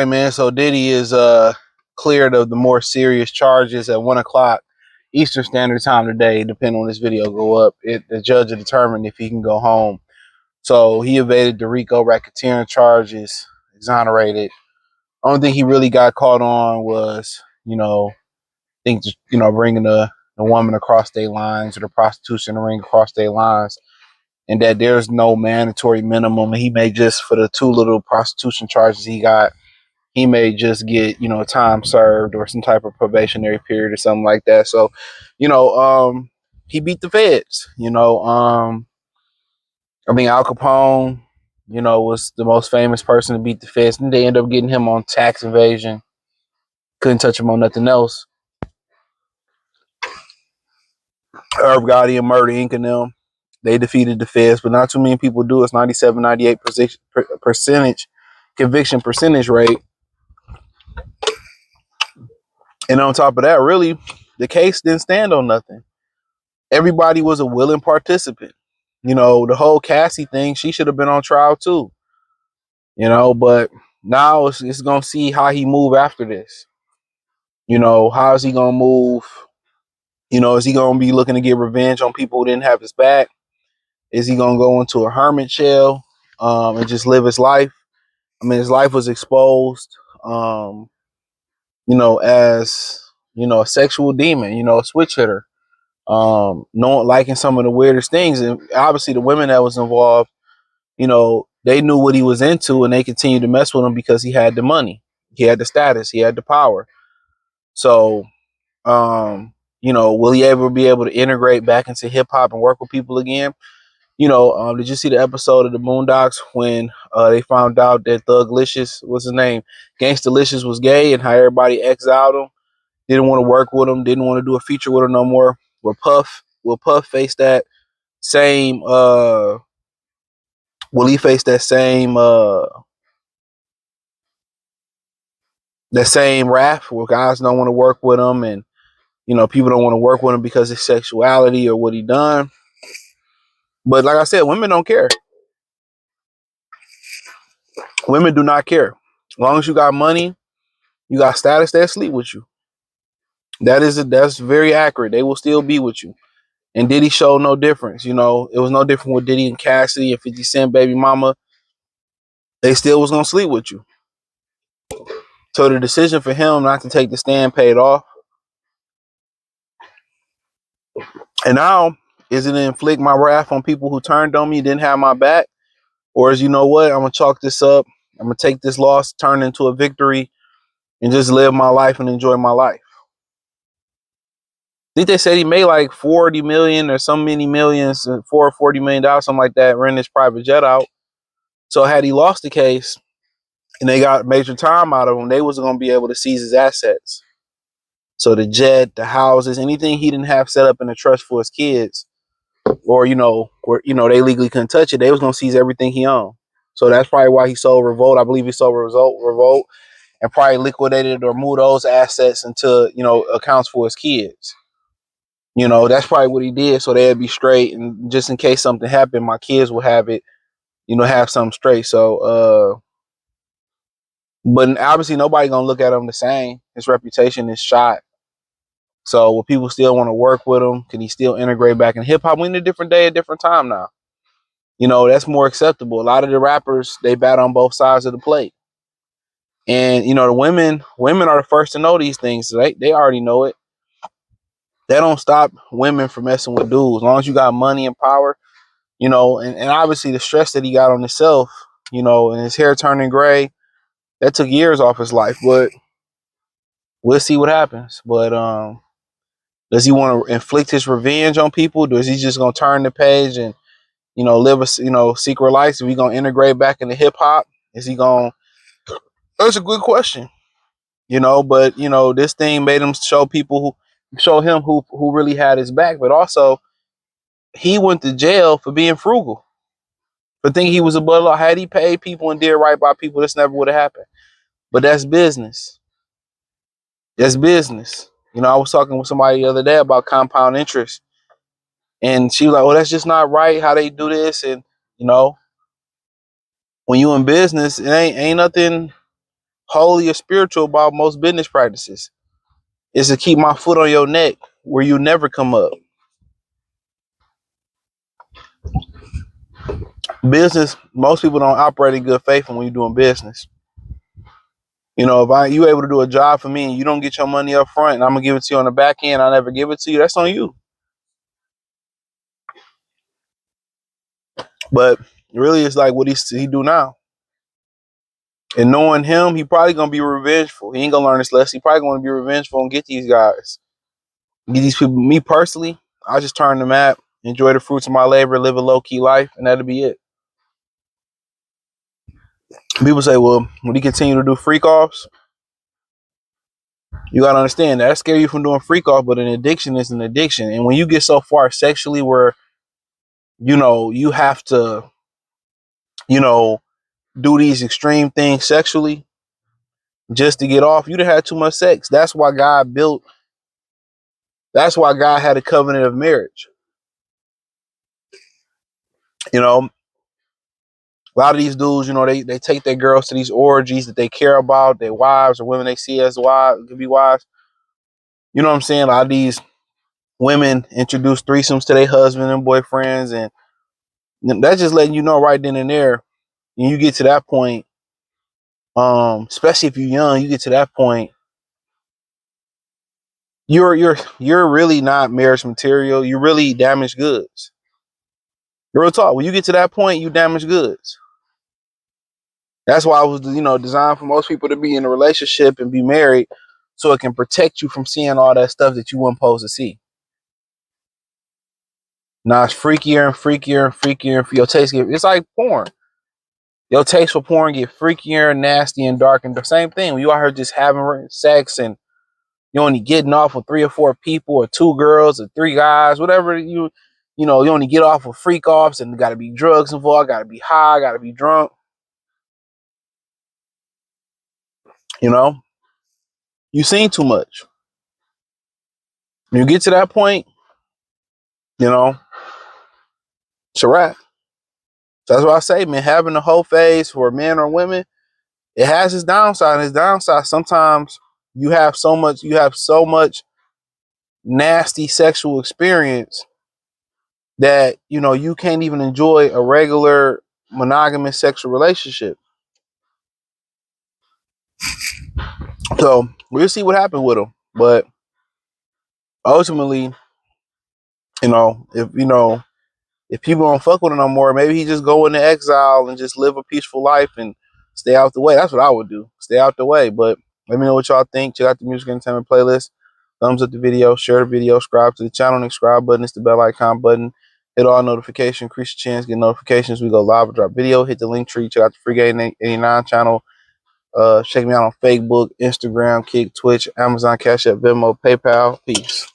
right, man. So Diddy is cleared of the more serious charges at 1 o'clock Eastern Standard Time today. Depending on this video go up, the judge will determine if he can go home. So he evaded the RICO racketeering charges, exonerated. Only thing he really got caught on was, bringing the woman across state lines or the prostitution ring across state lines, and that there's no mandatory minimum. He may just, for the two little prostitution charges he got, he may just get, time served or some type of probationary period or something like that. So, he beat the feds. Al Capone, was the most famous person to beat the feds. And they ended up getting him on tax evasion. Couldn't touch him on nothing else. Herb Gotti and Murder Inc. and them, they defeated the feds, but not too many people do. It's 97, 98% conviction percentage rate. And on top of that, really, the case didn't stand on nothing. Everybody was a willing participant. The whole Cassie thing, she should have been on trial too. But now it's going to see how he move after this. How is he going to move? Is he going to be looking to get revenge on people who didn't have his back? Is he going to go into a hermit shell and just live his life? I mean, his life was exposed, as, a sexual demon, a switch hitter. Liking some of the weirdest things. And obviously the women that was involved, they knew what he was into, and they continued to mess with him because he had the money, he had the status, he had the power. So, will he ever be able to integrate back into hip hop and work with people again? Did you see the episode of the Boondocks when they found out that Thuglicious, what's his name, Gangstalicious, was gay, and how everybody exiled him, didn't want to work with him, didn't want to do a feature with him no more? Will Puff face that same? Will he face that same wrath where guys don't want to work with him, and people don't want to work with him because of sexuality or what he done? But like I said, women don't care. Women do not care. As long as you got money, you got status, they'll sleep with you. That's very accurate. They will still be with you. And Diddy showed no difference. It was no different with Diddy and Cassidy and 50 Cent baby mama. They still was gonna sleep with you. So the decision for him not to take the stand paid off. And now, is it to inflict my wrath on people who turned on me, didn't have my back? Or is, I'm gonna chalk this up, I'm gonna take this loss, turn it into a victory, and just live my life and enjoy my life? I think they said he made like 40 million or so many millions, $40 million, something like that, renting his private jet out. So had he lost the case and they got major time out of him, they wasn't going to be able to seize his assets. So the jet, the houses, anything he didn't have set up in a trust for his kids, or, where, they legally couldn't touch it, they was going to seize everything he owned. So that's probably why he sold Revolt. I believe he sold Revolt and probably liquidated or moved those assets into, accounts for his kids. That's probably what he did, so they'd be straight, and just in case something happened, my kids will have it, have something straight. So, but obviously nobody gonna look at him the same. His reputation is shot. So will people still want to work with him? Can he still integrate back in hip hop? We're in a different day, a different time now. That's more acceptable. A lot of the rappers, they bat on both sides of the plate. And, the women are the first to know these things. So they already know it. That don't stop women from messing with dudes. As long as you got money and power, and obviously the stress that he got on himself, and his hair turning gray, that took years off his life. But we'll see what happens. But does he want to inflict his revenge on people? Or is he just gonna turn the page and live a secret life? Is he gonna integrate back into hip hop? Is he gonna? That's a good question. But this thing made him show him who really had his back. But also, he went to jail for being frugal. For thinking he was above law. Had he paid people and did right by people, this never would have happened. But that's business. That's business. I was talking with somebody the other day about compound interest. And she was like, well, that's just not right how they do this. And, when you in business, it ain't nothing holy or spiritual about most business practices is to keep my foot on your neck where you never come up. Business, most people don't operate in good faith when you're doing business. You know, if you able to do a job for me and you don't get your money up front and I'm gonna give it to you on the back end, I never give it to you, that's on you. But really it's like what he do now. And knowing him, he probably gonna be revengeful. He ain't gonna learn this lesson. He probably gonna be revengeful and get these guys. Get these people. Me personally, I just turn the map, enjoy the fruits of my labor, live a low-key life, and that'll be it. People say, well, when you continue to do freak offs, you gotta understand that scare you from doing freak off, but an addiction is an addiction. And when you get so far sexually where, you know, you have to, you know, do these extreme things sexually just to get off, you'd have had too much sex. That's why God had a covenant of marriage. You know, a lot of these dudes, you know, they take their girls to these orgies that they care about, their wives or women they see as wives, could be wives. You know what I'm saying? A lot of these women introduce threesomes to their husband and boyfriends, and that's just letting you know right then and there. And you get to that point, especially if you're young, you get to that point, you're really not marriage material. You really damaged goods. Real talk. When you get to that point, you damage goods. That's why I was, you know, designed for most people to be in a relationship and be married, so it can protect you from seeing all that stuff that you weren't supposed to see. Now it's freakier and freakier and freakier, and your taste it's like porn. Your taste for porn get freakier and nasty and dark, and the same thing when you out here just having sex and you only getting off with 3 or 4 people or 2 girls or 3 guys, whatever you know, you only get off with freak offs and got to be drugs involved, got to be high, got to be drunk. You know, you seen too much. When you get to that point, you know, it's a wrap. So that's what I say, man. Having the whole phase for men or women, it has its downside. And its downside, sometimes you have so much nasty sexual experience that, you know, you can't even enjoy a regular monogamous sexual relationship. So we'll see what happens with them. But ultimately, if people don't fuck with him no more, maybe he just go into exile and just live a peaceful life and stay out the way. That's what I would do. Stay out the way. But let me know what y'all think. Check out the Music Entertainment playlist. Thumbs up the video, share the video, subscribe to the channel. The subscribe button is the bell icon button. Hit all notifications, increase your chance, get notifications. We go live or drop video. Hit the link tree. Check out the Free Game 89 channel. Check me out on Facebook, Instagram, Kick, Twitch, Amazon, Cash App, Venmo, PayPal. Peace.